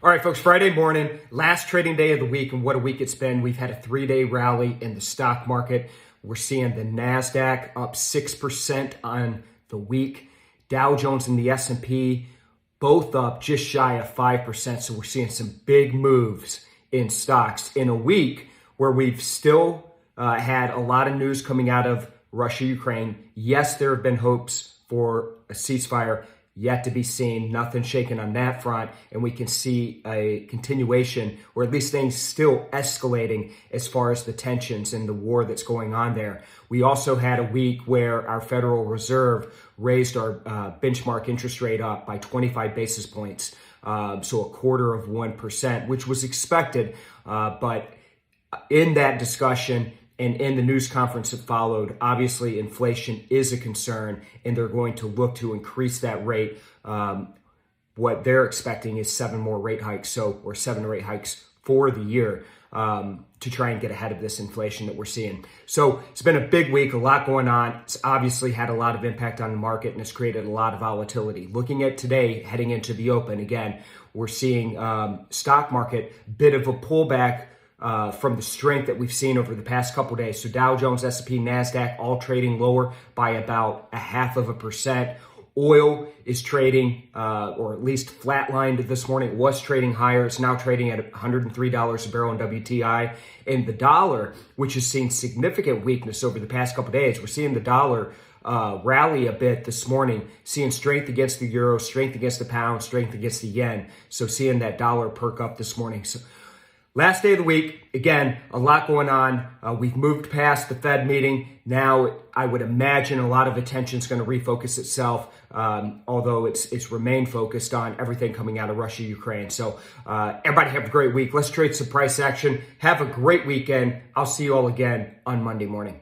All right, folks, Friday morning, last trading day of the week, and what a week it's been. We've had a 3-day rally in the stock market. We're seeing the Nasdaq up 6% on the week. Dow Jones and the S&P both up just shy of 5%. So we're seeing some big moves in stocks in a week where we've still had a lot of news coming out of Russia, Ukraine. Yes, there have been hopes for a ceasefire. Yet to be seen, nothing shaken on that front, and we can see a continuation, or at least things still escalating as far as the tensions and the war that's going on there. We also had a week where our Federal Reserve raised our benchmark interest rate up by 25 basis points, so 0.25%, which was expected, but in that discussion, and in the news conference that followed, obviously inflation is a concern, and they're going to look to increase that rate. What they're expecting is 7 more rate hikes, or 7 or 8 hikes for the year, to try and get ahead of this inflation that we're seeing. So it's been a big week, a lot going on. It's obviously had a lot of impact on the market, and it's created a lot of volatility. Looking at today, heading into the open, again, we're seeing stock market, bit of a pullback from the strength that we've seen over the past couple of days. So Dow Jones, S&P, Nasdaq, all trading lower by about 0.5%. Oil is trading, or at least flatlined this morning. It was trading higher. It's now trading at $103 a barrel in WTI. And the dollar, which has seen significant weakness over the past couple of days, we're seeing the dollar rally a bit this morning, seeing strength against the euro, strength against the pound, strength against the yen. So seeing that dollar perk up this morning. So last day of the week, again, a lot going on. We've moved past the Fed meeting. Now, I would imagine a lot of attention is going to refocus itself, although it's remained focused on everything coming out of Russia, Ukraine. So everybody have a great week. Let's trade some price action. Have a great weekend. I'll see you all again on Monday morning.